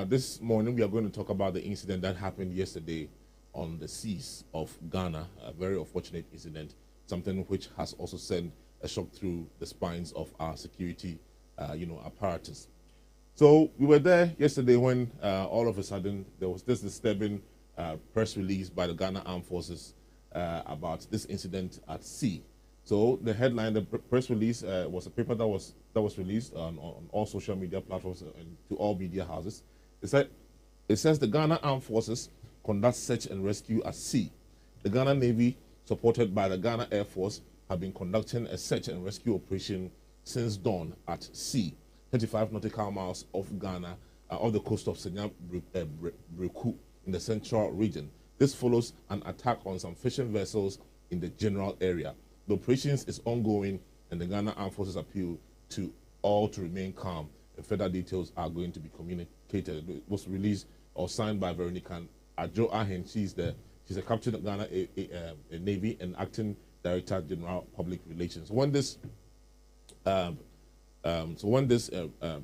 This morning, we are going to talk about the incident that happened yesterday on the seas of Ghana. A very unfortunate incident, something which has also sent a shock through the spines of our security, apparatus. So we were there yesterday when all of a sudden there was this disturbing press release by the Ghana Armed Forces about this incident at sea. So the headline, the press release was a paper that was released on all social media platforms and to all media houses. It says the Ghana Armed Forces conduct search and rescue at sea. The Ghana Navy, supported by the Ghana Air Force, have been conducting a search and rescue operation since dawn at sea, 35 nautical miles off Ghana, off the coast of Senya Breku in the central region. This follows an attack on some fishing vessels in the general area. The operations is ongoing, and the Ghana Armed Forces appeal to all to remain calm. And further details are going to be communicated. It was released or signed by Veronica Adjo Ahen. She's a captain of Ghana Navy and acting director general public relations. When this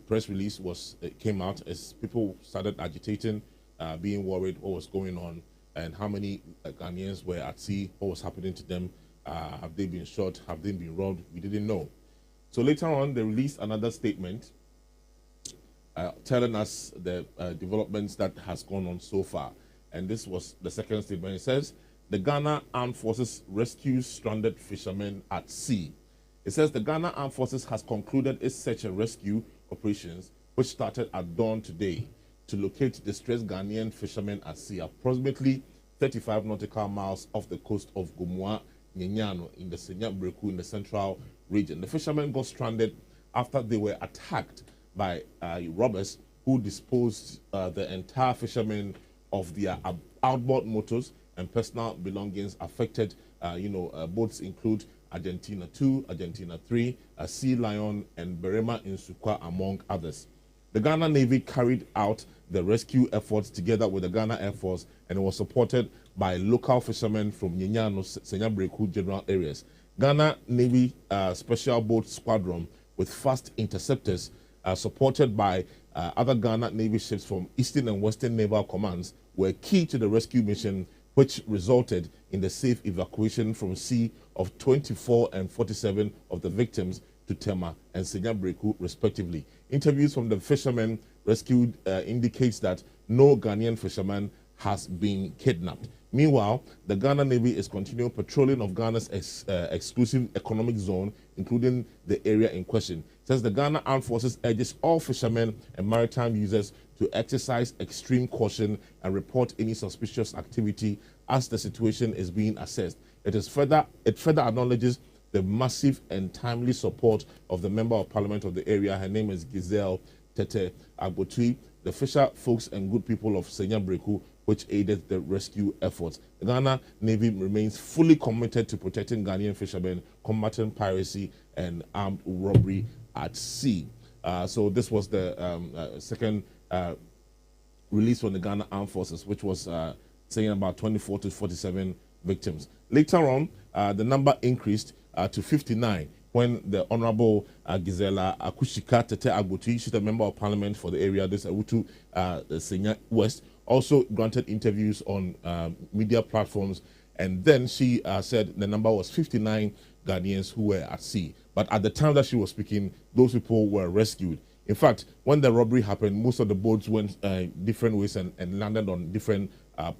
press release came out, as people started agitating, being worried what was going on and how many Ghanaians were at sea, what was happening to them, have they been shot, have they been robbed? We didn't know. So later on, they released another statement telling us the developments that has gone on so far. And this was the second statement. It says, the Ghana Armed Forces rescues stranded fishermen at sea. It says the Ghana Armed Forces has concluded its search and rescue operations, which started at dawn today, to locate distressed Ghanaian fishermen at sea, approximately 35 nautical miles off the coast of Gomua, Nyenyano, in the Senya Breku in the central region. The fishermen got stranded after they were attacked by robbers who disposed the entire fishermen of their outboard motors and personal belongings. Affected, boats include Argentina 2, Argentina 3, Sea Lion, and Berema Insukwa, among others. The Ghana Navy carried out the rescue efforts together with the Ghana Air Force, and it was supported by local fishermen from Nyenyano, Senya Breku general areas. Ghana Navy Special Boat Squadron with fast interceptors, supported by other Ghana Navy ships from Eastern and Western Naval Commands, were key to the rescue mission, which resulted in the safe evacuation from sea of 24 and 47 of the victims to Tema and Senya Breku, respectively. Interviews from the fishermen rescued indicates that no Ghanaian fisherman has been kidnapped. Meanwhile, the Ghana Navy is continuing patrolling of Ghana's exclusive economic zone, including the area in question. It says the Ghana Armed Forces urges all fishermen and maritime users to exercise extreme caution and report any suspicious activity as the situation is being assessed. It further acknowledges the massive and timely support of the Member of Parliament of the area. Her name is Giselle Tete Agbotui, the fisher folks and good people of Senya Breku, which aided the rescue efforts. The Ghana Navy remains fully committed to protecting Ghanaian fishermen, combating piracy and armed robbery at sea. So this was the second release from the Ghana Armed Forces, which was saying about 24 to 47 victims. Later on, the number increased to 59 when the Honorable Gisela Akushika Tete Agbotui, she's a member of parliament for the area, this Awutu Senya West, also granted interviews on media platforms, and then she said the number was 59 Ghanaians who were at sea. But at the time that she was speaking, those people were rescued. In fact, when the robbery happened, most of the boats went different ways and landed on different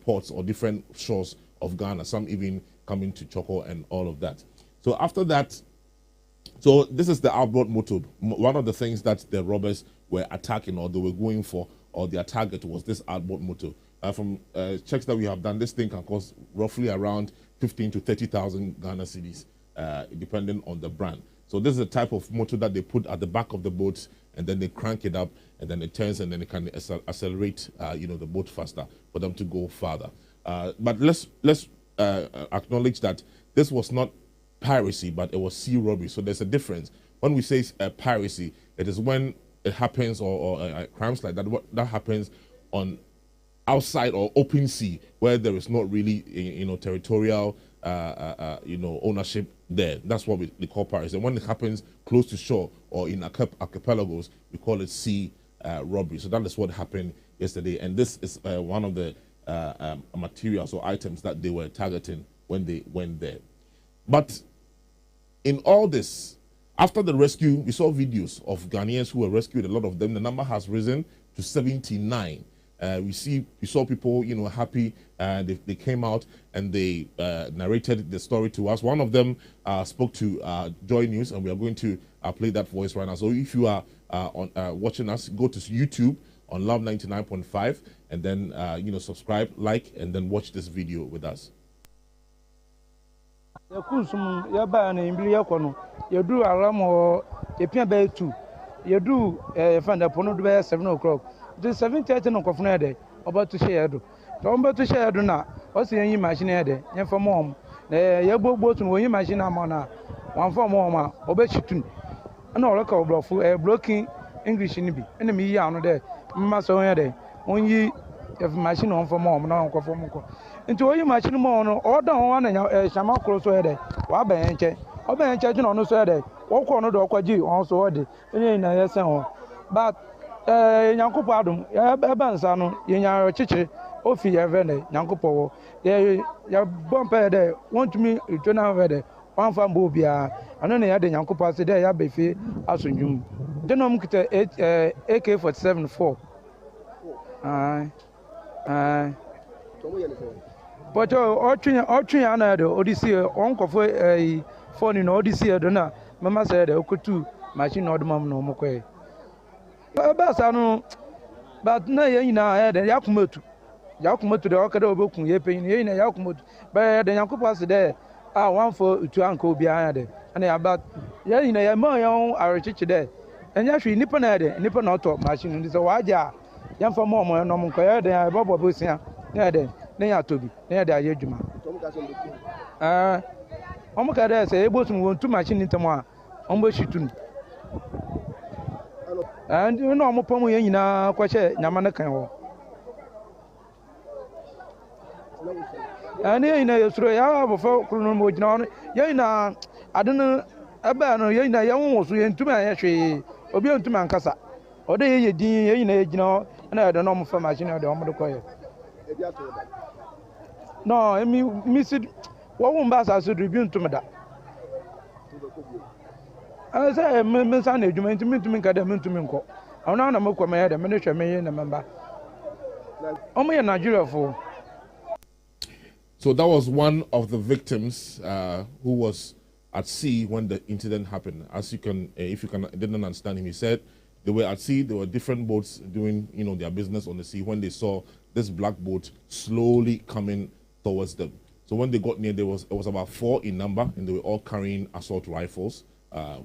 ports or different shores of Ghana, some even coming to Choco and all of that. So after that, so this is the outboard motor. One of the things that the robbers were attacking or they were going for, or their target was this outboard motor. From checks that we have done, this thing can cost roughly around 15 to 30,000 Ghana cedis, depending on the brand. So this is the type of motor that they put at the back of the boat, and then they crank it up, and then it turns, and then it can accelerate, the boat faster for them to go farther. But let's acknowledge that this was not piracy, but it was sea robbery. So there's a difference. When we say piracy, it is when it happens, or crimes like that, that happens on outside or open sea, where there is not really, territorial, ownership there. That's what we call piracy. And when it happens close to shore or in archipelagos, we call it sea robbery. So that is what happened yesterday, and this is one of the materials or items that they were targeting when they went there. But in all this, after the rescue, we saw videos of Ghanaians who were rescued. A lot of them. The number has risen to 79. We saw people, happy. They came out and they narrated the story to us. One of them spoke to Joy News, and we are going to play that voice right now. So if you are watching us, go to YouTube on Love 99.5, and then subscribe, like, and then watch this video with us. You alarm or a pian bay too. You do find a pono by 7 o'clock. The 7:30 on Coffnade, about to share. Don't to share do not. What's the imagine there? And for mom, the boat and we imagine Amona, one for mama, obeshitun. And all local bluff, a blocking English in the enemy yarn there. Master there. When ye have machine on for mom, now for Moko. Into all you machine more or down one and Shama close there. Wabenche. Oben church on no side. Walk on the Okwaji also ordered. But Yanko Padum, Yabansano, Yanya Chichi, Ofi Yavene, Yanko Powo, ya bumper there, want me to turn over there, one from Bobia, and only had the Yanko Pass there, Yabefi, Asunjum. Denom AK-47 4. But all Triana, the Odyssey, Uncle for a phone in Odyssey, Donna, Mamma said, Okutu, machine or the mom no more. Basano, but no, I had a Yakumotu. Yakumotu, the Okado book, Yapin, Yakumot, but the Yakupas there are one for to Uncle behind it. And about my own our teacher there. And actually, Nippon had a Nippon auto machine is a waja. Young for more, no more, they are Bobo Busia, they are to be, they are Yajuma. Omokada say able to want 2 machine into more, Ombashitun. And you know, Mopomo Yana, Quache, Namanakan. And you know, through our folk, Yana, I don't know, Abano, Yana, young was to my actually, Obion to Mancasa. Or they, and I don't know for machine or the Omodokoy. No, I mean, Miss it. What one bass has to tribune to me that. I say, Miss Annie, you mean to me to make a demon to me. I'm not a mock my head, a miniature may in a member. Only in Nigeria for. So that was one of the victims who was at sea when the incident happened. As you can, if you didn't understand him, he said they were at sea. There were different boats doing, their business on the sea when they saw this black boat slowly coming towards them. So when they got near, it was about 4 in number, and they were all carrying assault rifles.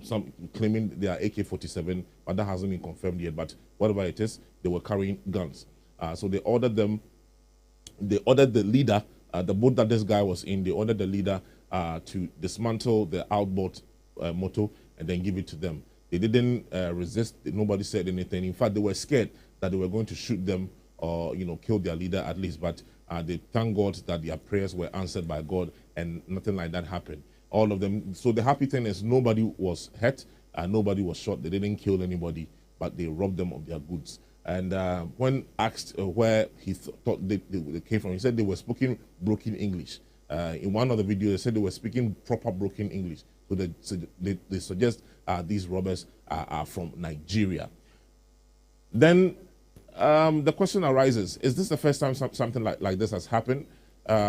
Some claiming they are AK-47, but that hasn't been confirmed yet. But whatever it is, they were carrying guns. So they ordered them. They ordered the leader, the boat that this guy was in. They ordered the leader to dismantle the outboard motor and then give it to them. They didn't resist. Nobody said anything. In fact, they were scared that they were going to shoot them or kill their leader at least. But they thank God that their prayers were answered by God and nothing like that happened. All of them. So the happy thing is nobody was hurt, nobody was shot. They didn't kill anybody, but they robbed them of their goods. And when asked where he thought they came from, he said they were speaking broken English. In one of the videos, they said they were speaking proper broken English. So they suggest these robbers are from Nigeria. Then the question arises, is this the first time something like this has happened?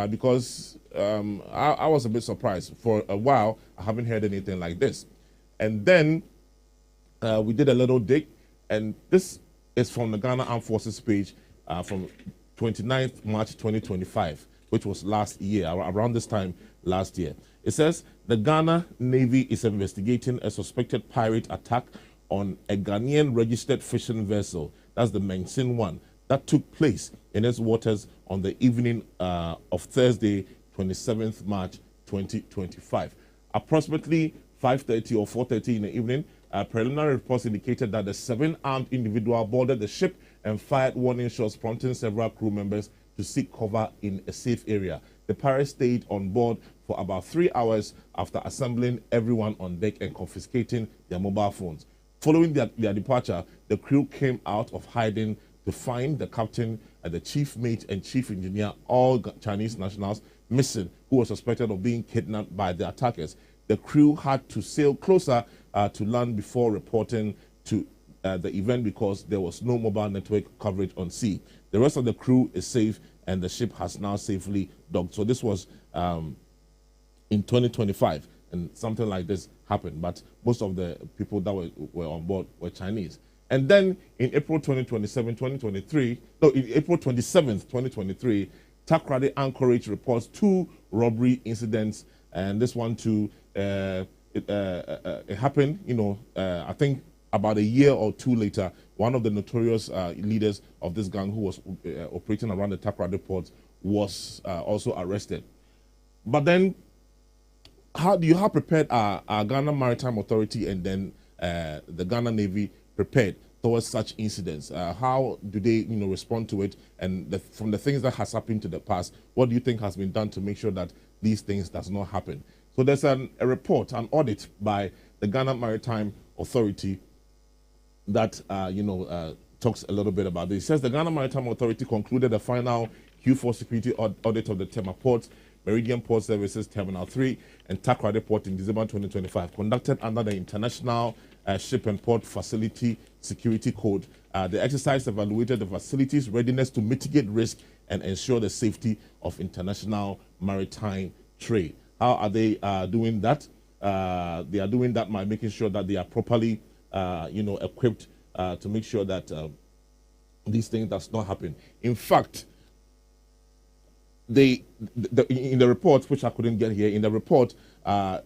Because I was a bit surprised. For a while, I haven't heard anything like this. And then we did a little dig, and this is from the Ghana Armed Forces page from 29th March 2025, which was last year, around this time last year. It says, the Ghana Navy is investigating a suspected pirate attack on a Ghanaian registered fishing vessel. That's the Mengsin one. That took place in its waters on the evening of Thursday, 27th March 2025. Approximately 5:30 or 4:30 in the evening, preliminary reports indicated that the 7 armed individual boarded the ship and fired warning shots, prompting several crew members to seek cover in a safe area. The pirates stayed on board for about 3 hours after assembling everyone on deck and confiscating their mobile phones. Following their departure, the crew came out of hiding to to find the captain, the chief mate, and chief engineer, all Chinese nationals missing, who were suspected of being kidnapped by the attackers. The crew had to sail closer to land before reporting to the event because there was no mobile network coverage on sea. The rest of the crew is safe, and the ship has now safely docked. So this was in 2025, and something like this happened. But most of the people that were on board were Chinese. And then in April 2023, Takoradi Anchorage reports 2 robbery incidents, and this one too, it happened, I think about a year or 2 later. One of the notorious leaders of this gang who was operating around the Takoradi port was also arrested. But then, how do you have prepared our Ghana Maritime Authority and then the Ghana Navy prepared towards such incidents? How do they, respond to it? And from the things that has happened to the past, what do you think has been done to make sure that these things does not happen? So there's a report, an audit by the Ghana Maritime Authority that talks a little bit about this. It says the Ghana Maritime Authority concluded a final Q4 security audit of the Tema Port, Meridian Port Services Terminal 3, and Takoradi Port in December 2025, conducted under the International Ship and Port Facility Security Code. The exercise evaluated the facility's readiness to mitigate risk and ensure the safety of international maritime trade. How are they doing that? They are doing that by making sure that they are properly, equipped to make sure that these things does not happen. In fact, in the report, which I couldn't get here, in the report,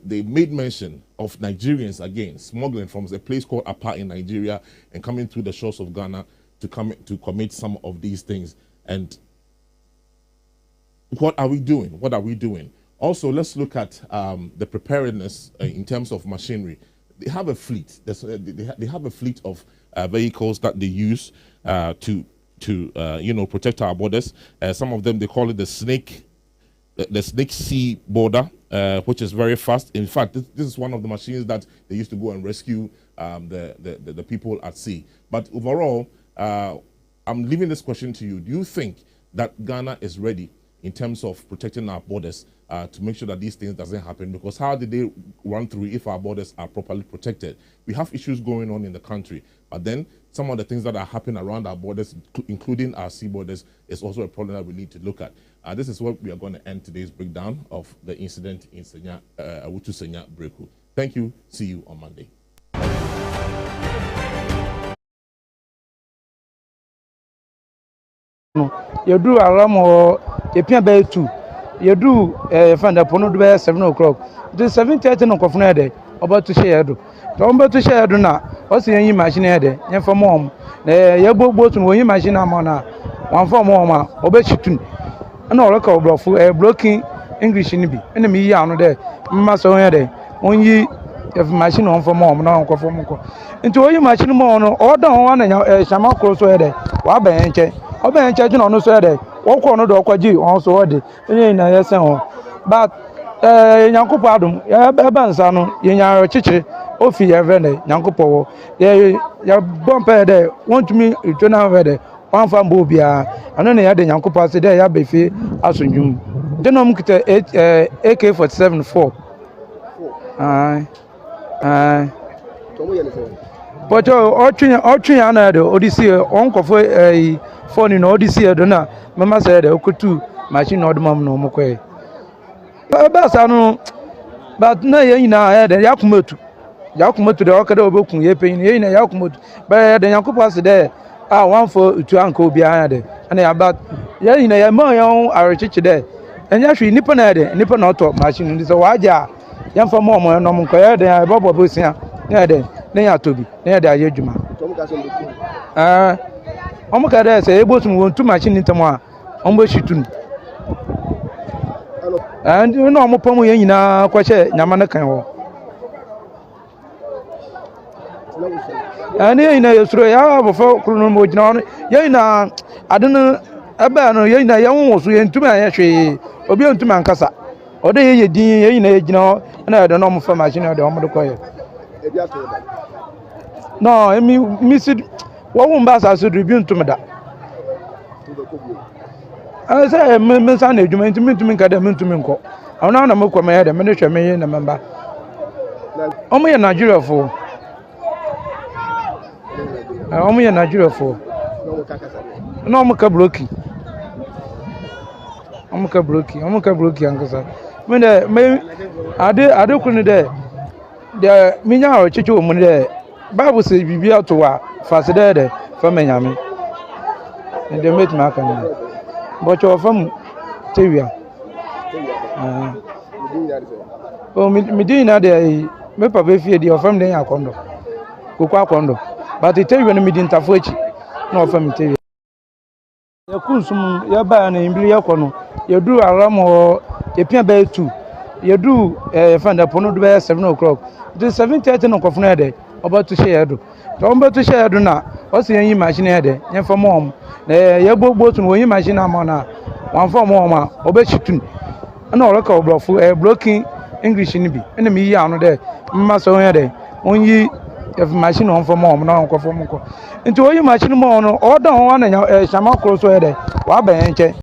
they made mention of Nigerians again smuggling from a place called Apa in Nigeria and coming through the shores of Ghana to commit some of these things. And what are we doing? What are we doing? Also, let's look at the preparedness in terms of machinery. They have a fleet. They have a fleet of vehicles that they use to protect our borders. Some of them, they call it the snake sea border, which is very fast. In fact, this is one of the machines that they used to go and rescue the people at sea. But overall, I'm leaving this question to you. Do you think that Ghana is ready in terms of protecting our borders to make sure that these things doesn't happen? Because how did they run through if our borders are properly protected? We have issues going on in the country, but then some of the things that are happening around our borders, including our sea borders, is also a problem that we need to look at. This is what we are going to end today's breakdown of the incident in Awutu Senya Breku. Thank you. See you on Monday. Yɛduru alarm wɔ yɛpia bɛyɛ 2 yɛduru yɛfa da pono do bɛyɛ 7 o'clock nti 7:30 no nkɔfo no yɛ dɛ ɔbɛto hyɛ yɛ do nti ɔmbɛto hyɛ yɛ do na ɔsi yɛnyi machine yɛ dɛ yɛmfa ma ɔm na yɛbɔ to no wɔnyi machine ama no a wɔamfa ma ɔm a ɔbɛhyitun ɛna ɔreka ɔbrɔfo broken English no bi ɛna meyi ano dɛ mma sɛ ɔyɛ dɛ ɔnyi yɛfa machine ɔmfa ma ɔm na ɔnkɔfo mu kɔ nti ɔyi machine ma ɔm no ɔda ɔn na hyama koro so yɛ dɛ waba yɛn nkyɛn ọbẹ̀ yẹn kyẹ́jú náà ọ̀nù sọ ẹ̀dẹ̀ wọ́n kọ́ ọ̀nù dọ̀ ọkọ̀ jí ọ̀hún sọ ọ̀dẹ̀ ẹ̀yìn náà yẹ sẹ́ wọn but nyankopọ̀ adùn ẹ̀bẹ̀ nsá no yẹn yàrá kyekyere ó fi yẹ fẹ́ dẹ̀ nyankopọ̀ wọ yẹ bọ́ mpẹ́ yẹ dẹ̀ wọ́n tumi ìtwe náà fẹ́ dẹ̀ wọ́n fa mbọ́ obiara ẹ̀nu ni yẹ dẹ̀ nyankopọ̀ ase dẹ̀ yẹ abẹ́ fi aso ndwom dẹ̀ náà mu kita AK-47 4 pọ̀jọ́ ọ̀tún yẹn náà dẹ̀ ọ̀dí sí ọ̀nkọ̀fọ̀ phone no odi see do na mama say de okutu machine no odumam no mokwe ba sa no but na ye nyina de yakumotu de okada obekun ye peyin ye nyina yakumotu ba de yakupo se de one for utu anka obi anya de na ya ba ye nyina ye ma yon arechichi de enya hwe nipa na de nipa na oto machine ndi so waja yamfa mo mo no mko ye de bobo bosia ye de na ya tobi na ye de aye adwuma ọmọ kẹrẹ ẹsẹ ebo tún wọn tún machine ntẹmọ a ọmọ ṣìtún ẹnti ní ọmọ pọmọ yẹn nyinaa kọhyẹ nyama ne kan wọ ẹni yẹn nyinaa yẹsoro yẹ abọfọ kuro no mo gyina hɔ no yẹn nyinaa ade no ẹbẹ no yẹn nyinaa yẹn wọ so yẹn ntumi ayẹ hwee obi yẹn ntumi ankasa ọdẹ yẹn yẹ din yẹn nyinaa yẹ gyina hɔ ẹna yẹ dẹ na ọmọ fẹ machine yẹ dẹ ọmọ de kọ yẹ no emi si wọ́n mbà sàásù rìbí ntúmìdá I say, Miss Annie, you mean to me to me, Cadam to me. I don't know, come ahead, a minister, me in a member. Only a Nigeria for. Only a Nigeria for. No, I'm a cabroki. I'm a cabroki, Uncle Sir. When I do couldn't there. The Mina or Chicho Munde, Bible says, be out to what, fast there, for Miami. And they made my can. But you're from Tavia. Oh, me doing that, me papa fear the from the condo. Cocoa condo. But the Tavian me didn't have which, no from Tavia. You could some, your ban in Bliacono, you do a ram or a peer bay too. You do find a pono by 7 o'clock. It is 7:30 o'clock from there, about to share. Don't to share do not. What's the imagine there? And for mom, your boat when you imagine a man, one for mama, or bet you too. And all local bluff, blocking English in be. And me yarn there, Master there. When you have machine on for mom, now for mom. Into all you machine more, or down one and Shaman close there. What